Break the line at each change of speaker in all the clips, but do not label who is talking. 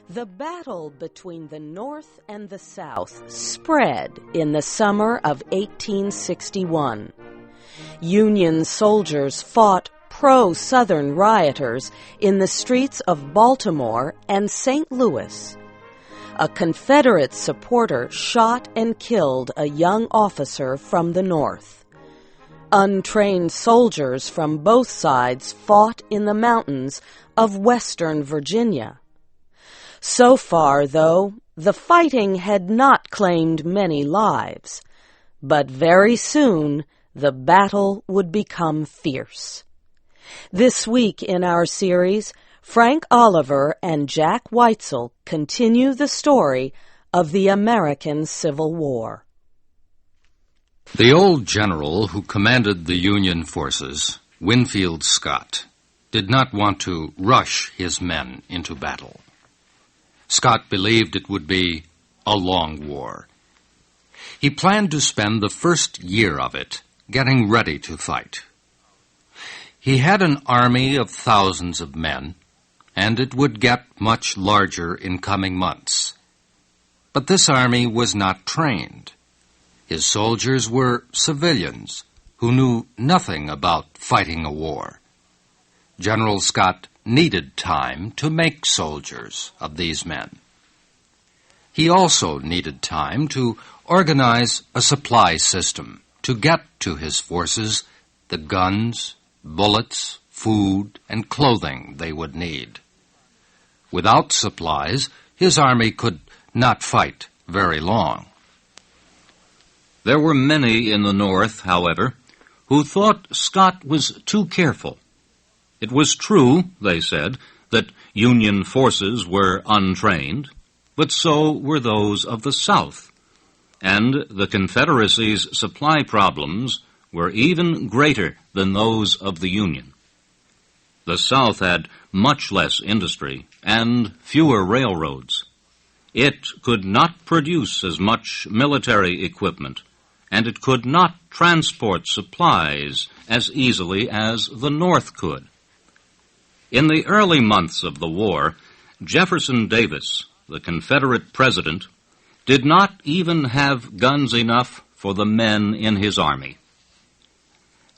The battle between the North and the South spread in the summer of 1861. Union soldiers fought pro-Southern rioters in the streets of Baltimore and St. Louis. A Confederate supporter shot and killed a young officer from the North. Untrained soldiers from both sides fought in the mountains of western Virginia. So far, though, the fighting had not claimed many lives, but very soon the battle would become fierce. This week in our series, Frank Oliver and Jack Weitzel continue the story of the American Civil War.
The old general who commanded the Union forces, Winfield Scott, did not want to rush his men into battle. Scott believed it would be a long war. He planned to spend the first year of it getting ready to fight. He had an army of thousands of men, and it would get much larger in coming months. But this army was not trained. His soldiers were civilians who knew nothing about fighting a war. General Scott needed time to make soldiers of these men. He also needed time to organize a supply system to get to his forces the guns, bullets, food, and clothing they would need. Without supplies, his army could not fight very long.
There were many in the North, however, who thought Scott was too careful. It was true, they said, that Union forces were untrained, but so were those of the South, and the Confederacy's supply problems were even greater than those of the Union. The South had much less industry and fewer railroads. It could not produce as much military equipment, and it could not transport supplies as easily as the North could. In the early months of the war, Jefferson Davis, the Confederate president, did not even have guns enough for the men in his army.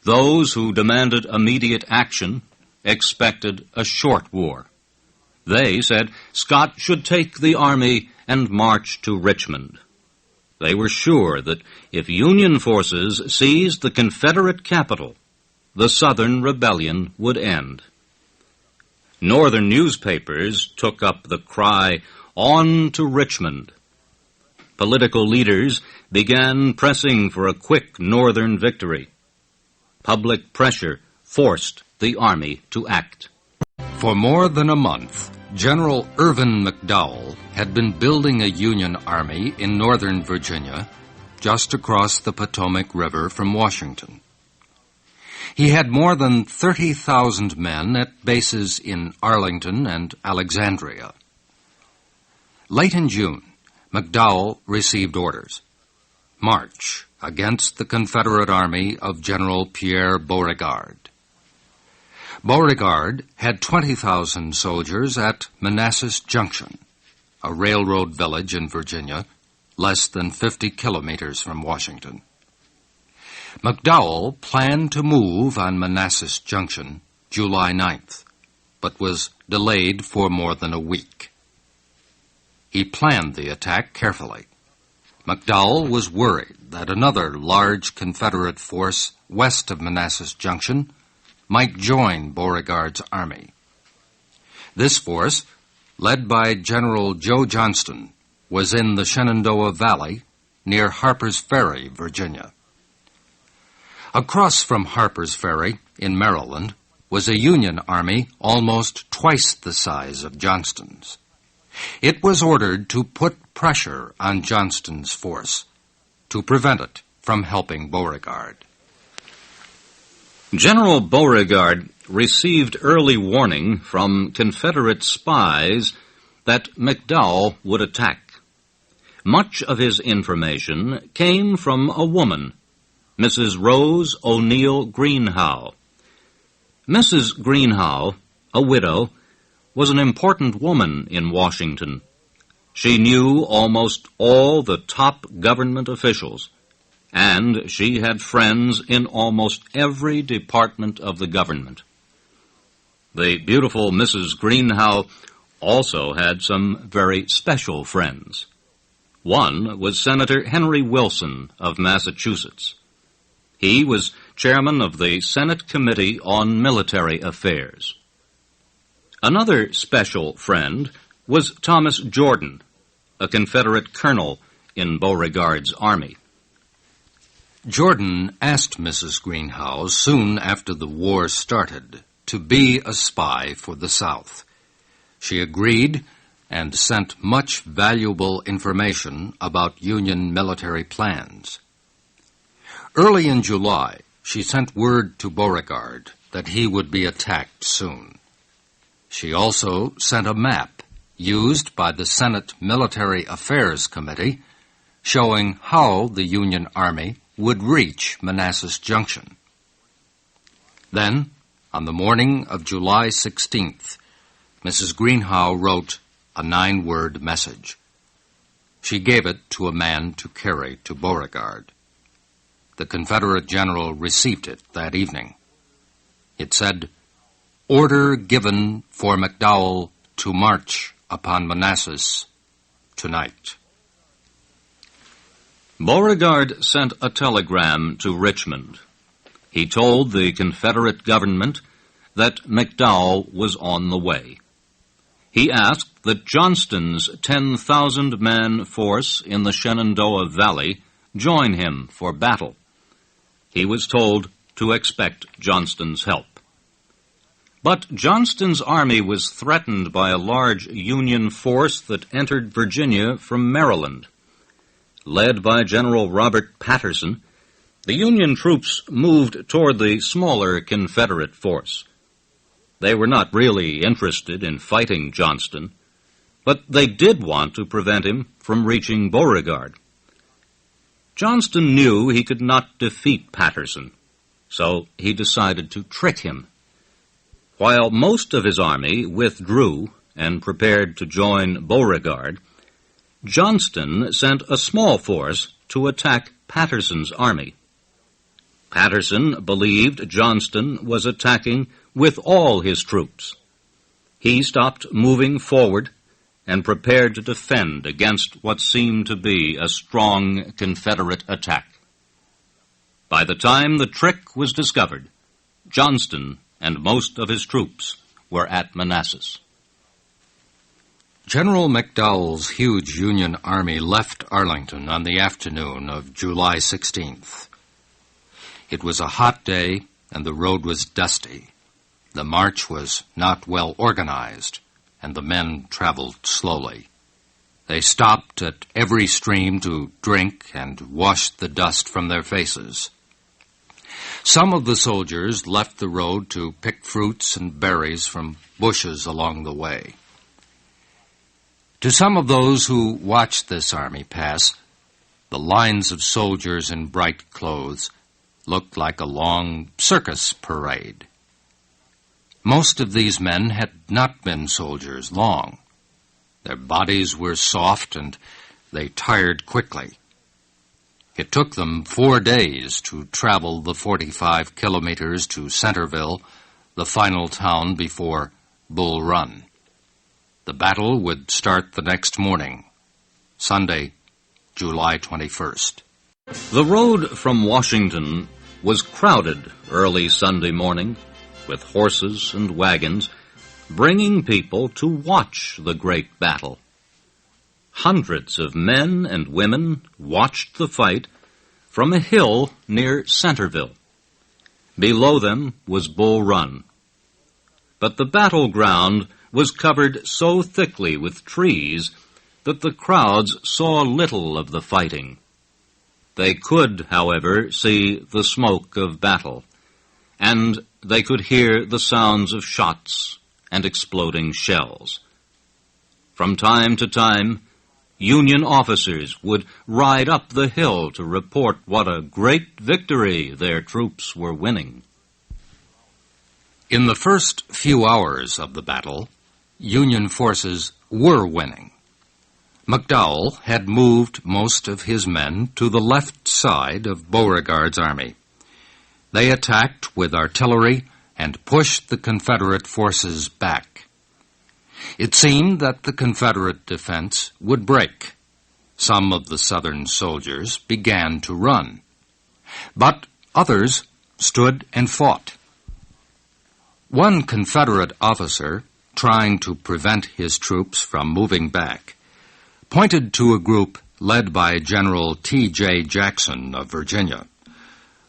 Those who demanded immediate action expected a short war. They said Scott should take the army and march to Richmond. They were sure that if Union forces seized the Confederate capital, the Southern rebellion would end. Northern newspapers took up the cry, "On to Richmond." Political leaders began pressing for a quick Northern victory. Public pressure forced the army to act.
For more than a month, General Irvin McDowell had been building a Union army in northern Virginia, just across the Potomac River from Washington. He had more than 30,000 men at bases in Arlington and Alexandria. Late in June, McDowell received orders. March against the Confederate army of General Pierre Beauregard. Beauregard had 20,000 soldiers at Manassas Junction, a railroad village in Virginia, less than 50 kilometers from Washington. McDowell planned to move on Manassas Junction July 9th, but was delayed for more than a week. He planned the attack carefully. McDowell was worried that another large Confederate force west of Manassas Junction might join Beauregard's army. This force, led by General Joe Johnston, was in the Shenandoah Valley near Harper's Ferry, Virginia. Across from Harper's Ferry, in Maryland, was a Union army almost twice the size of Johnston's. It was ordered to put pressure on Johnston's force to prevent it from helping Beauregard.
General Beauregard received early warning from Confederate spies that McDowell would attack. Much of his information came from a woman, Mrs. Rose O'Neill Greenhow. Mrs. Greenhow, a widow, was an important woman in Washington. She knew almost all the top government officials, and she had friends in almost every department of the government. The beautiful Mrs. Greenhow also had some very special friends. One was Senator Henry Wilson of Massachusetts. He was chairman of the Senate Committee on Military Affairs. Another special friend was Thomas Jordan, a Confederate colonel in Beauregard's army.
Jordan asked Mrs. Greenhow soon after the war started to be a spy for the South. She agreed and sent much valuable information about Union military plans. Early in July, she sent word to Beauregard that he would be attacked soon. She also sent a map used by the Senate Military Affairs Committee showing how the Union Army would reach Manassas Junction. Then, on the morning of July 16th, Mrs. Greenhow wrote a 9-word message. She gave it to a man to carry to Beauregard. The Confederate general received it that evening. It said, "Order given for McDowell to march upon Manassas tonight."
Beauregard sent a telegram to Richmond. He told the Confederate government that McDowell was on the way. He asked that Johnston's 10,000-man force in the Shenandoah Valley join him for battle. He was told to expect Johnston's help. But Johnston's army was threatened by a large Union force that entered Virginia from Maryland. Led by General Robert Patterson, the Union troops moved toward the smaller Confederate force. They were not really interested in fighting Johnston, but they did want to prevent him from reaching Beauregard. Johnston knew he could not defeat Patterson, so he decided to trick him. While most of his army withdrew and prepared to join Beauregard, Johnston sent a small force to attack Patterson's army. Patterson believed Johnston was attacking with all his troops. He stopped moving forward and prepared to defend against what seemed to be a strong Confederate attack. By the time the trick was discovered, Johnston and most of his troops were at Manassas.
General McDowell's huge Union army left Arlington on the afternoon of July 16th. It was a hot day, and the road was dusty. The march was not well organized, and the men traveled slowly. They stopped at every stream to drink and wash the dust from their faces. Some of the soldiers left the road to pick fruits and berries from bushes along the way. To some of those who watched this army pass, the lines of soldiers in bright clothes looked like a long circus parade. Most of these men had not been soldiers long. Their bodies were soft and they tired quickly. It took them 4 days to travel the 45 kilometers to Centerville, the final town before Bull Run. The battle would start the next morning, Sunday, July 21st.
The road from Washington was crowded early Sunday morning with horses and wagons, bringing people to watch the great battle. Hundreds of men and women watched the fight from a hill near Centerville. Below them was Bull Run. But the battleground was covered so thickly with trees that the crowds saw little of the fighting. They could, however, see the smoke of battle, and they could hear the sounds of shots and exploding shells. From time to time, Union officers would ride up the hill to report what a great victory their troops were winning.
In the first few hours of the battle, Union forces were winning. McDowell had moved most of his men to the left side of Beauregard's army. They attacked with artillery and pushed the Confederate forces back. It seemed that the Confederate defense would break. Some of the Southern soldiers began to run, but others stood and fought. One Confederate officer, trying to prevent his troops from moving back, pointed to a group led by General T.J. Jackson of Virginia.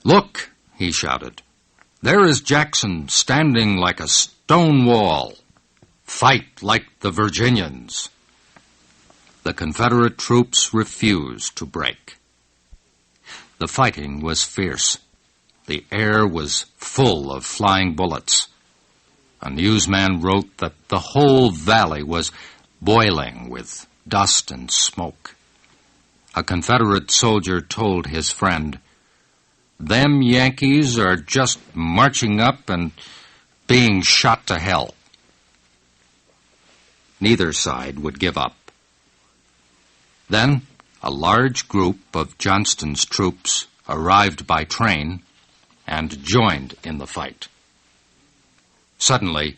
"Look," he shouted, "there is Jackson standing like a stone wall. Fight like the Virginians." The Confederate troops refused to break. The fighting was fierce. The air was full of flying bullets. A newsman wrote that the whole valley was boiling with dust and smoke. A Confederate soldier told his friend, "Them Yankees are just marching up and being shot to hell." Neither side would give up. Then a large group of Johnston's troops arrived by train and joined in the fight. Suddenly,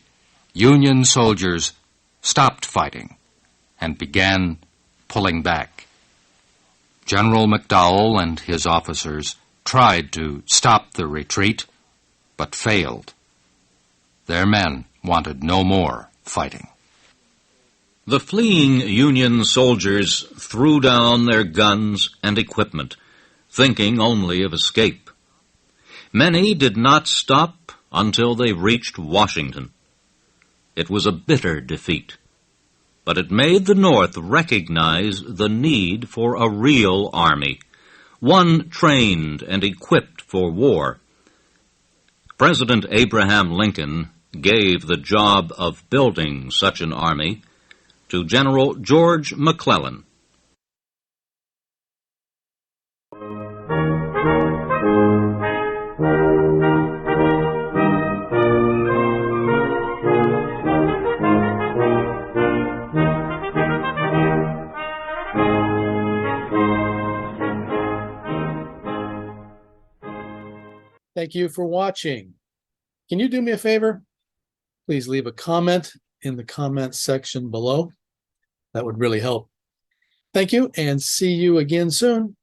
Union soldiers stopped fighting and began pulling back. General McDowell and his officers tried to stop the retreat, but failed. Their men wanted no more fighting.
The fleeing Union soldiers threw down their guns and equipment, thinking only of escape. Many did not stop until they reached Washington. It was a bitter defeat, but it made the North recognize the need for a real army, one trained and equipped for war. President Abraham Lincoln gave the job of building such an army to General George McClellan.
Thank you for watching. Can you do me a favor? Please leave a comment in the comment section below. That would really help. Thank you, and see you again soon.